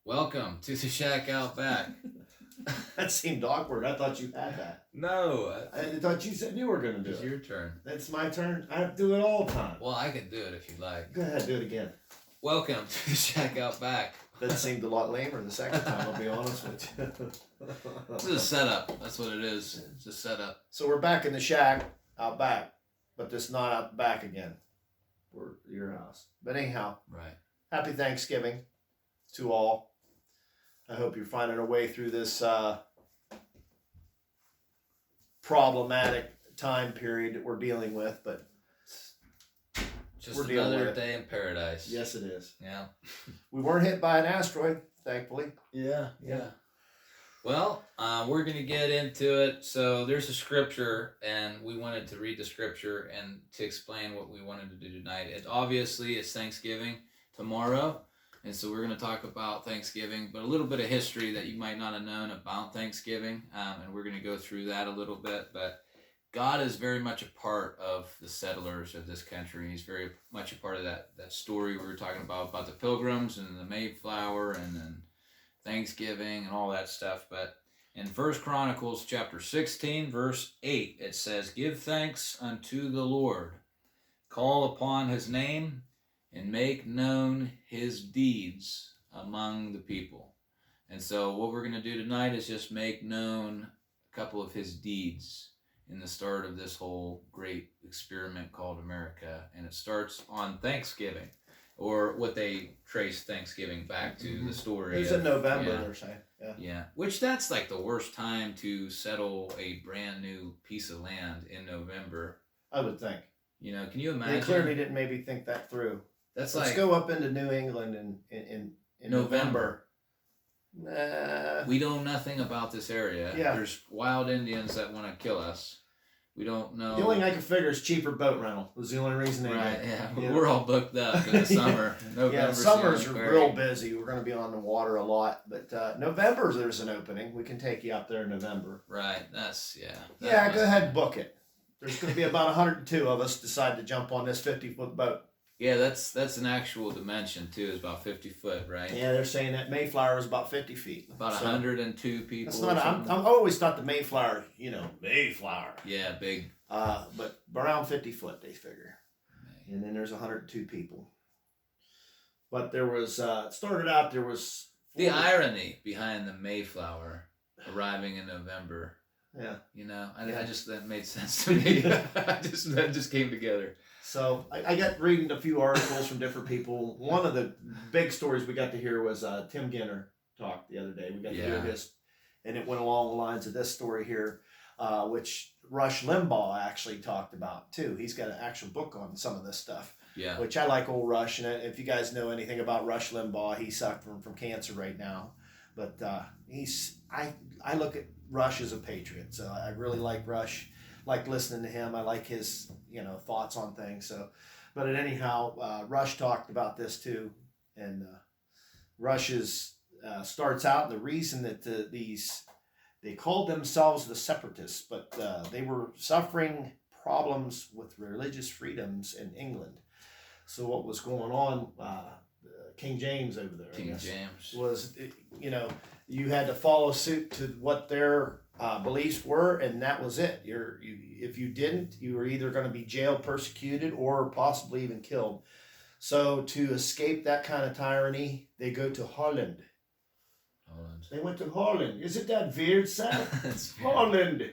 Welcome to the Shack Out Back. That seemed awkward. I thought you had that. No, I thought you said you were going to do it's it. your turn. It's my turn. I do it all the time. Well, I can do it if you like. Go ahead, do it again. Welcome to the Shack Out Back. That seemed a lot lamer the second time, I'll be honest with you. This is a setup. That's what it is. It's a setup. So we're back in the shack out back, but just not out back again. We're at your house. But anyhow, Right. happy Thanksgiving to all. I hope you're finding a way through this problematic time period that we're dealing with, but Just we're dealing another with it. day in paradise. Yes, it is. Yeah. We weren't hit by an asteroid, thankfully. Yeah. Well, we're going to get into it. So there's a scripture, and we wanted to read the scripture and to explain what we wanted to do tonight. It's Thanksgiving tomorrow, and so we're going to talk about Thanksgiving, but a little bit of history that you might not have known about Thanksgiving, and we're going to go through that a little bit. But God is very much a part of the settlers of this country. He's very much a part of that story we were talking about the Pilgrims and the Mayflower and then Thanksgiving and all that stuff. But in 1 Chronicles chapter 16, verse 8, it says, "Give thanks unto the Lord, call upon his name, and make known his deeds among the people." And so what we're going to do tonight is just make known a couple of his deeds in the start of this whole great experiment called America. And it starts on Thanksgiving, or what they trace Thanksgiving back to, the story. It was in November, yeah. they're saying. Yeah, which that's like the worst time to settle a brand new piece of land in November. I would think. You know, can you imagine? They clearly didn't maybe think that through. That's Let's like go up into New England in November. Nah. we know nothing about this area. Yeah. There's wild Indians that want to kill us. We don't know. The only thing I could figure is cheaper boat rental. Was the only reason they Right, did. yeah. We're all booked up in the summer. Yeah, November's summers the are only real period. busy. We're going to be on the water a lot. But November, there's an opening. We can take you out there in November. Right, that's, yeah. Yeah, go ahead and book it. There's going to be about 102 of us decide to jump on this 50-foot boat. Yeah, that's an actual dimension, too. It's about 50 foot, right? Yeah, they're saying that Mayflower is about 50 feet. About So 102 people. that's not. I'm always thought the Mayflower, Mayflower. Yeah, big. But around 50 foot, they figure. And then there's 102 people. But there was, it started out, there was... The irony behind the Mayflower arriving in November. Yeah. You know, Yeah. I just, that made sense to me. That just came together. So I got reading a few articles from different people. One of the big stories we got to hear was Tim Ginner talk the other day. We got to hear this, and it went along the lines of this story here, which Rush Limbaugh actually talked about too. He's got an actual book on some of this stuff. Yeah. Which I like old Rush, and if you guys know anything about Rush Limbaugh, he's suffering from cancer right now. But I look at Rush as a patriot, so I really like Rush. Like listening to him. I like his thoughts on things. So, but anyhow, Rush talked about this too, and Rush starts out, and the reason that they called themselves the separatists, but they were suffering problems with religious freedoms in England. So what was going on? King James over there. King James was you had to follow suit to what their beliefs were, and that was it. If you didn't, you were either going to be jailed, persecuted, or possibly even killed. So to escape that kind of tyranny, they go to Holland. They went to Holland. Isn't that weird, Sam? Holland.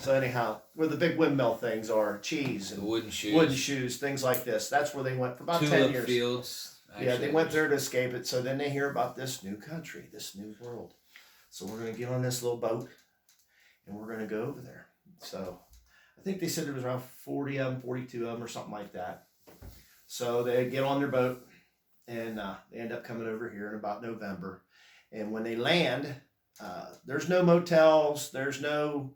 So anyhow, where the big windmill things are, cheese and wooden shoes, things like this. That's where they went for about Tulip 10 years. Fields. Yeah, they went there to escape it. So then they hear about this new country, this new world. So we're going to get on this little boat, and we're going to go over there. So I think they said there was around 40 of them, 42 of them, or something like that. So they get on their boat, and they end up coming over here in about November. And when they land, there's no motels, there's no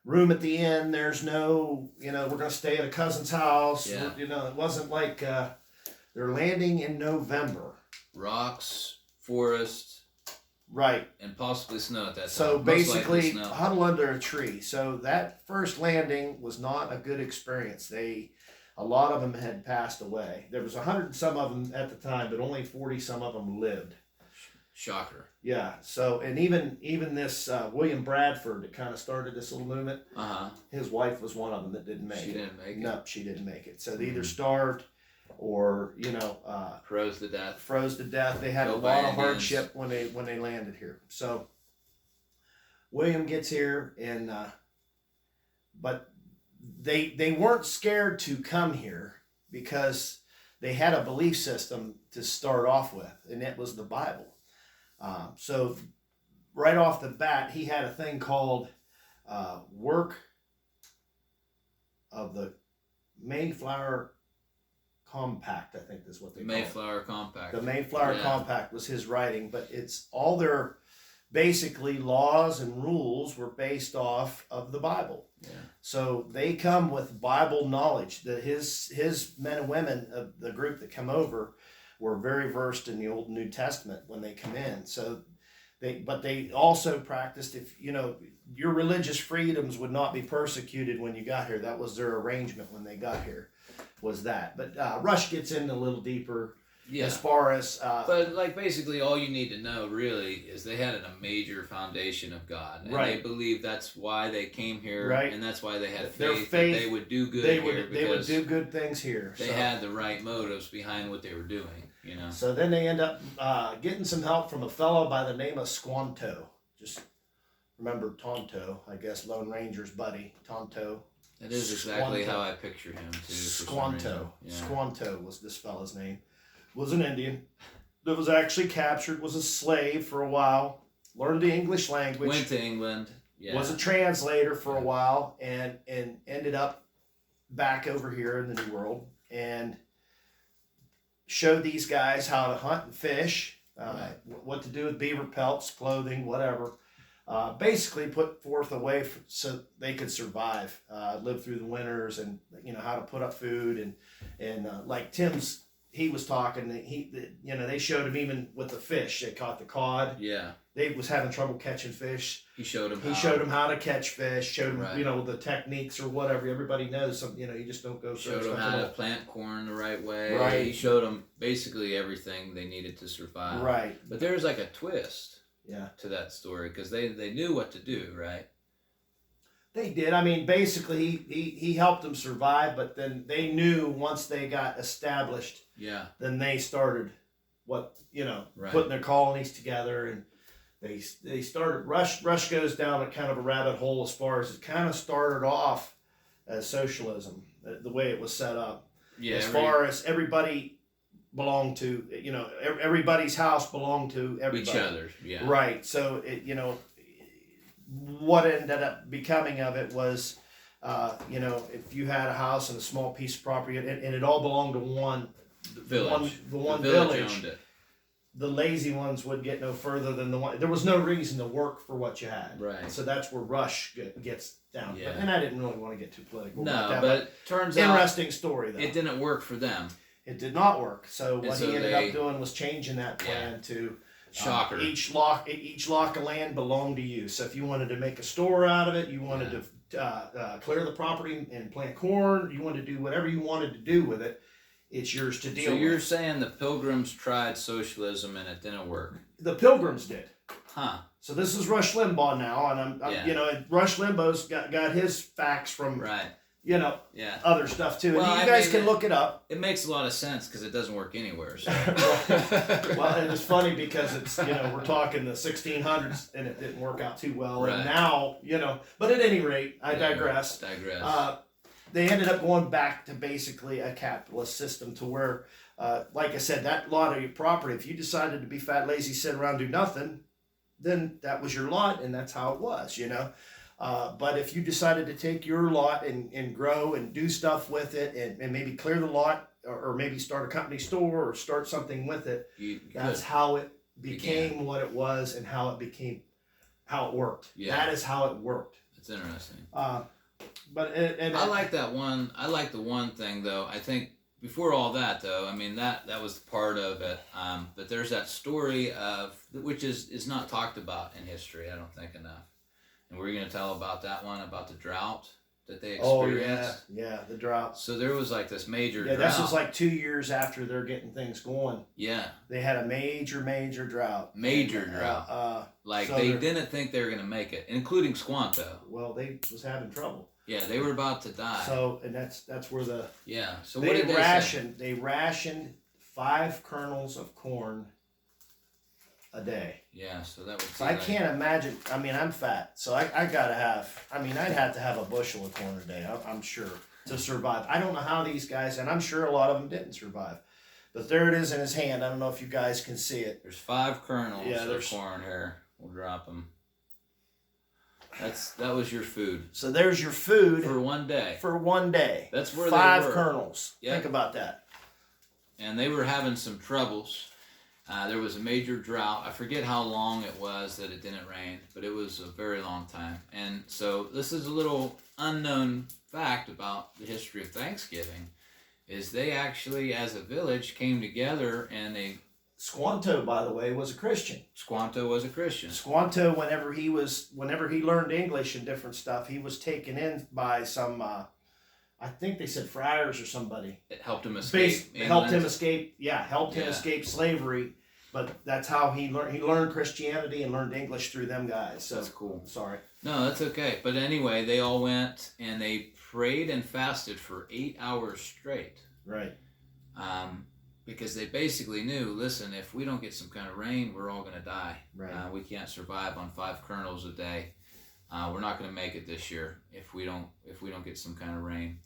room at the inn, there's no, we're going to stay at a cousin's house. Yeah. It wasn't like they're landing in November. Rocks, forest. Right. And possibly snow at that time. So Most basically, likely snow. huddle under a tree. So that first landing was not a good experience. A lot of them had passed away. There was 100 and some of them at the time, but only 40 some of them lived. Shocker. Yeah. So, and even this William Bradford that kind of started this little movement, his wife was one of them that didn't make it. She didn't make it? No, she didn't make it. So they either starved or, froze to death. Froze to death. They had a lot of hardship when they landed here. So William gets here, and but they weren't scared to come here because they had a belief system to start off with, and it was the Bible. So right off the bat, he had a thing called Work of the Mayflower Compact, I think is what they call it. Mayflower Compact. The Mayflower Compact was his writing, but it's all their basically laws and rules were based off of the Bible. Yeah. So they come with Bible knowledge. That his men and women of the group that come over were very versed in the Old and New Testament when they come in. So they also practiced, if your religious freedoms would not be persecuted when you got here. That was their arrangement when they got here, was that. But Rush gets in a little deeper as far as. But like basically all you need to know really is they had a major foundation of God, and they believe that's why they came here, and that's why they had faith that they would do good here. They would do good things here. They had the right motives behind what they were doing. So then they end up getting some help from a fellow by the name of Squanto. Just remember Tonto, I guess, Lone Ranger's buddy, Tonto. That is exactly how I picture him too. Squanto. Squanto was this fellow's name. Was an Indian that was actually captured, was a slave for a while, learned the English language. Went to England. Yeah. Was a translator for a while, and ended up back over here in the New World, and showed these guys how to hunt and fish, what to do with beaver pelts, clothing, whatever. Basically put forth a way so they could survive, live through the winters, and how to put up food, and like Tim's, he was talking. They showed him even with the fish. They caught the cod. Yeah. They was having trouble catching fish. He showed him. Showed him how to catch fish. Showed him, the techniques or whatever. Everybody knows some. You just don't go. Showed him how to plant corn the right way. Right. He showed them basically everything they needed to survive. Right. But there's like a twist. Yeah. To that story, because they knew what to do, right? They did. I mean, basically, he helped them survive, but then they knew once they got established. Yeah. Then they started putting their colonies together, and they started. Rush goes down a kind of a rabbit hole as far as it kind of started off as socialism, the way it was set up. Yeah. Far as everybody belonged to, everybody's house belonged to everybody. Each other. Yeah. Right. So what ended up becoming of it was, if you had a house and a small piece of property, and it all belonged to one village. The one village village owned it. The lazy ones would get no further than the one. There was no reason to work for what you had. Right. So that's where Rush gets down. Yeah. And I didn't really want to get too political. No, about that, but turns out interesting story though. It didn't work for them. It did not work. So what so he ended up doing was changing that plan to. Shocker. Each lock of land belonged to you. So if you wanted to make a store out of it, you wanted to clear the property and plant corn, you wanted to do whatever you wanted to do with it, it's yours to deal with. So you're saying the Pilgrims tried socialism and it didn't work? The Pilgrims did. Huh. So this is Rush Limbaugh now, and Rush Limbaugh's got his facts from other stuff too. Well, and you guys can look it up. It makes a lot of sense because it doesn't work anywhere. So. Well, and it's funny because it's we're talking the 1600s and it didn't work out too well, and now But at any rate, I digress. They ended up going back to basically a capitalist system to where, like I said, that lot of your property, if you decided to be fat, lazy, sit around, do nothing, then that was your lot, and that's how it was, But if you decided to take your lot and grow and do stuff with it and maybe clear the lot or maybe start a company store or start something with it, that's how it became what it was and how it worked. Yeah. That is how it worked. It's interesting. But I like that one. I like the one thing though. I think before all that though, I mean that was part of it. But there's that story of which is not talked about in history. I don't think enough. And we're going to tell about that one about the drought. that they Oh experienced? yeah, the drought. So there was like this major Yeah, drought. this was like 2 years after they're getting things going. Yeah. They had a major drought. Major And, drought. Like so they they're- didn't think they were going to make it, including Squanto. Well, they was having trouble. Yeah, they were about to die. So, and that's where the yeah. So they what did they rationed. They rationed 5 kernels of corn a day. Yeah, so that would. So I can't imagine. I mean, I'm fat, so I gotta have. I mean, I'd have to have a bushel of corn a day. I'm sure to survive. I don't know how these guys, and I'm sure a lot of them didn't survive. But there it is in his hand. I don't know if you guys can see it. There's 5 kernels Yeah, of corn here. We'll drop them. That was your food So there's your food for one day. for one day. That's where 5 they were. kernels. Yep. Think about that. And they were having some troubles. There was a major drought. I forget how long it was that it didn't rain, but it was a very long time. And so this is a little unknown fact about the history of Thanksgiving, is they actually, as a village, came together and they... Squanto, by the way, was a Christian. Squanto was a Christian. Squanto, whenever he learned English and different stuff, he was taken in by some, I think they said friars or somebody. It helped him escape. Helped him escape slavery. But that's how he learned. He learned Christianity and learned English through them guys. So that's cool. Sorry. No, that's okay. But anyway, they all went and they prayed and fasted for 8 hours straight. Right. Because they basically knew, listen, if we don't get some kind of rain, we're all going to die. Right. We can't survive on 5 kernels a day. We're not going to make it this year if we don't get some kind of rain.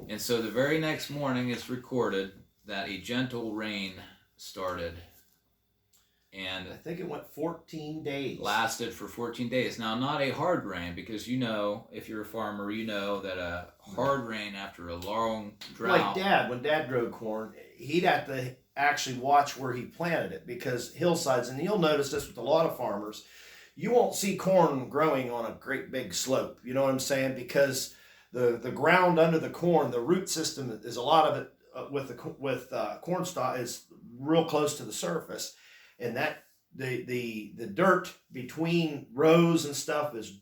And so the very next morning, it's recorded that a gentle rain started, and I think it went 14 days. Lasted for 14 days. Now, not a hard rain, because if you're a farmer, you know that a hard rain after a long drought. Like Dad, when Dad grew corn, he'd have to actually watch where he planted it, because hillsides, and you'll notice this with a lot of farmers, you won't see corn growing on a great big slope. You know what I'm saying? Because the ground under the corn, the root system is a lot of it with corn stalk is real close to the surface. And that the dirt between rows and stuff is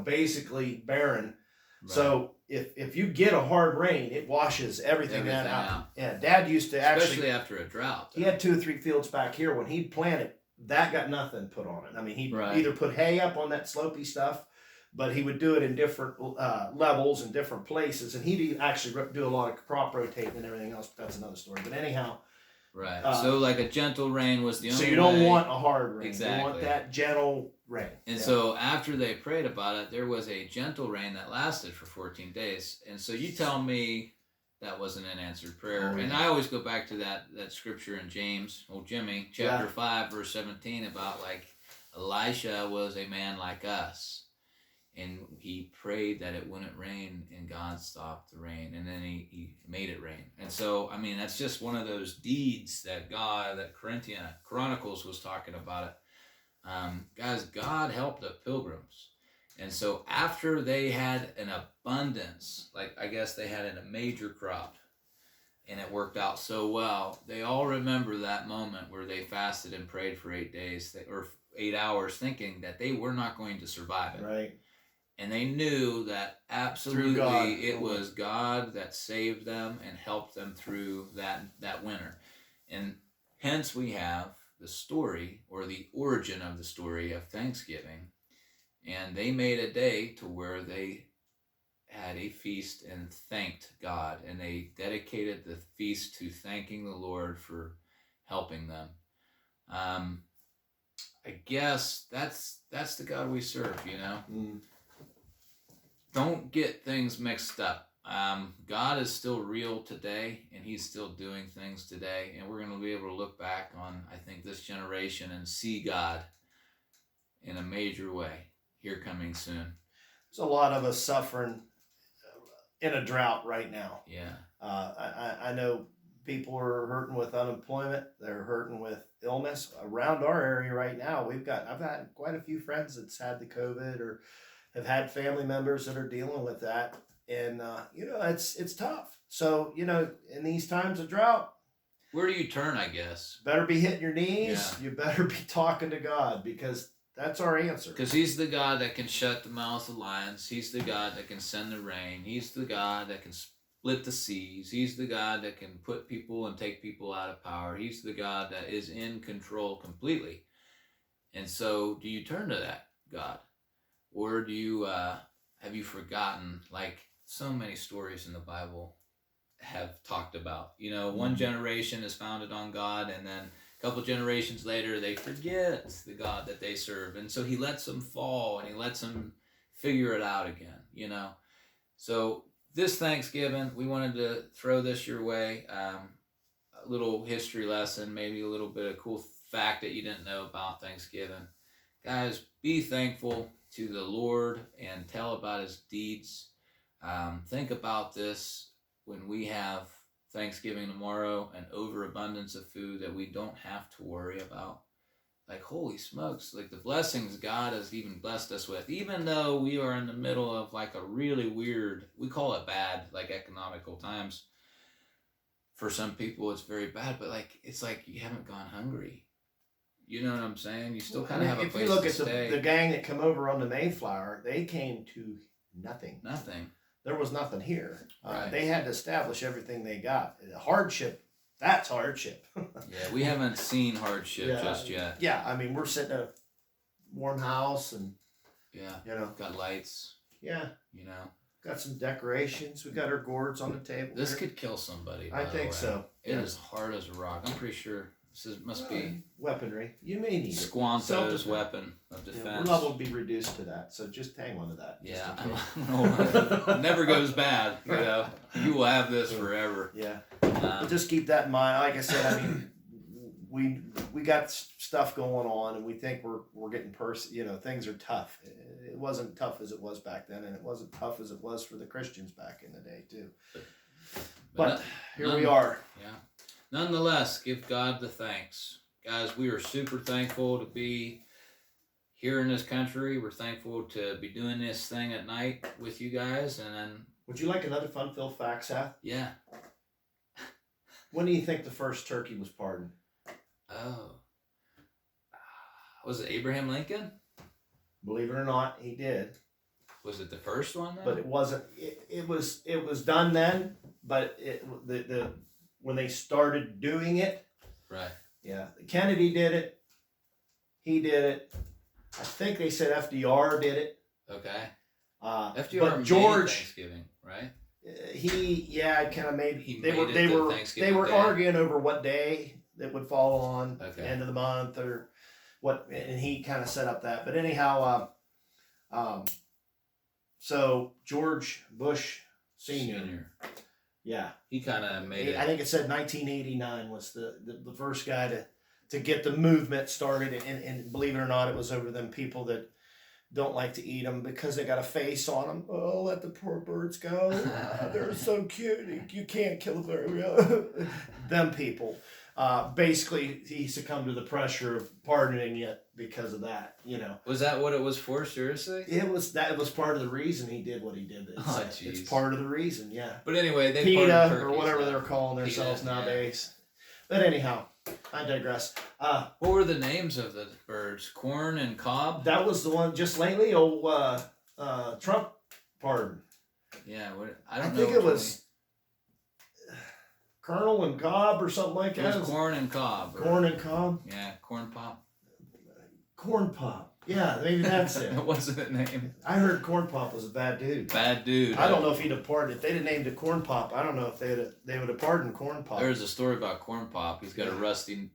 basically barren. Right. So if you get a hard rain, it washes everything out. Yeah, Dad used to especially after a drought. He had 2 or 3 fields back here. When he'd plant it, that got nothing put on it. I mean, he'd either put hay up on that slopey stuff, but he would do it in different levels and different places, and he'd actually do a lot of crop rotating and everything else. But that's another story. But anyhow. Right. So like a gentle rain was the only way. So you don't want a hard rain. Exactly. You want that gentle rain. And so after they prayed about it, there was a gentle rain that lasted for 14 days. And so you tell me that wasn't an answered prayer. Oh, yeah. And I always go back to that scripture in James, Jimmy, chapter 5, verse 17, about like Elisha was a man like us. And he prayed that it wouldn't rain, and God stopped the rain, and then he made it rain. And so, I mean, that's just one of those deeds that Chronicles was talking about it. Guys, God helped the Pilgrims. And so after they had an abundance, like I guess they had a major crop, and it worked out so well, they all remember that moment where they fasted and prayed for 8 days, or 8 hours, thinking that they were not going to survive it. Right. And they knew that absolutely it was God that saved them and helped them through that winter. And hence we have the story, or the origin of the story of Thanksgiving. And they made a day to where they had a feast and thanked God. And they dedicated the feast to thanking the Lord for helping them. I guess that's the God we serve, Mm. Don't get things mixed up. God is still real today, and he's still doing things today. And we're going to be able to look back on, I think, this generation and see God in a major way here coming soon. There's a lot of us suffering in a drought right now. Yeah. I know people are hurting with unemployment. They're hurting with illness. Around our area right now, I've had quite a few friends that's had the COVID, or have had family members that are dealing with that. And, it's tough. So, in these times of drought, where do you turn, I guess? Better be hitting your knees. Yeah. You better be talking to God, because That's our answer. Because he's the God that can shut the mouths of lions. He's the God that can send the rain. He's the God that can split the seas. He's the God that can put people and take people out of power. He's the God that is in control completely. And so do you turn to that God? Or do you have you forgotten, like so many stories in the Bible have talked about? You know, one generation is founded on God, and then a couple generations later, they forget the God that they serve. And so he lets them fall, and he lets them figure it out again, you know. So this Thanksgiving, we wanted to throw this your way. A little history lesson, maybe a little bit of cool fact that you didn't know about Thanksgiving. Guys, be thankful to the Lord and tell about his deeds. Think about this when we have Thanksgiving tomorrow, an overabundance of food that we don't have to worry about. Like, holy smokes, like the blessings God has even blessed us with, even though we are in the middle of like a really weird, we call it bad, like economical times. For some people, it's very bad, but like, it's like you haven't gone hungry. You know what I'm saying? You still kind of have a place to stay. If you look at the gang that come over on the Mayflower, they came to nothing. Nothing. There was nothing here. Right. They had to establish everything they got. Hardship, that's hardship. Yeah, we haven't seen hardship just yet. Yeah, I mean, we're sitting in a warm house and, got lights. Yeah. You know. Got some decorations. We got our gourds on the table. This could kill somebody. I think so. It is hard as a rock. I'm pretty sure must be weaponry. You may need Squanto's weapon of defense. Yeah, our level will be reduced to that, so just hang on to that. Yeah, it never goes bad. You know, you will have this forever. Yeah, but just keep that in mind. Like I said, I mean, we got stuff going on, and we think we're getting things are tough. It wasn't tough as it was back then, and it wasn't tough as it was for the Christians back in the day too. But here we are. Yeah. Nonetheless, give God the thanks. Guys, we are super thankful to be here in this country. We're thankful to be doing this thing at night with you guys. And then, would you like another fun-filled fact, Seth? Yeah. When do you think the first turkey was pardoned? Oh. Was it Abraham Lincoln? Believe it or not, he did. Was it the first one then? But it wasn't. It was done then, but when they started doing it. Right. Yeah. Kennedy did it. He did it. I think they said FDR did it. Okay. FDR but George, made Thanksgiving, right? Kind of made. They were arguing over what day it would fall on, end of the month or what, and he kind of set up that. But anyhow, so George Bush Senior. Yeah, he kind of made it. I think it said 1989 was the first guy to get the movement started, and believe it or not, it was over them people that don't like to eat them because they got a face on them. Oh, let the poor birds go. They're so cute. You can't kill a bird. Them people. Basically, he succumbed to the pressure of pardoning it because of that. You know. Was that what it was for? Seriously? It was. That was part of the reason he did what he did. It's part of the reason. Yeah. But anyway, they PETA or whatever they're calling themselves nowadays. But anyhow, I digress. What were the names of the birds? Corn and cob? That was the one just lately. Trump pardon. Yeah, I think it was Colonel and Cobb or something like that. It was corn and cob. Corn and cob? Yeah, corn pop. Corn pop. Yeah, maybe that's it. It wasn't a name. I heard Corn Pop was a bad dude. Bad dude. I don't know if he'd have pardoned. If they'd have named it Corn Pop, I don't know if they would have pardoned Corn Pop. There's a story about Corn Pop. He's got a rusty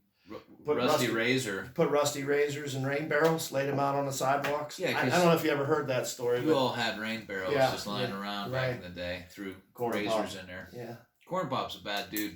razor. Put rusty razors in rain barrels, laid them out on the sidewalks. Yeah, I don't know if you ever heard that story. You all had rain barrels just lying around back in the day. Threw razors in there. Yeah. Corn Pop's a bad dude.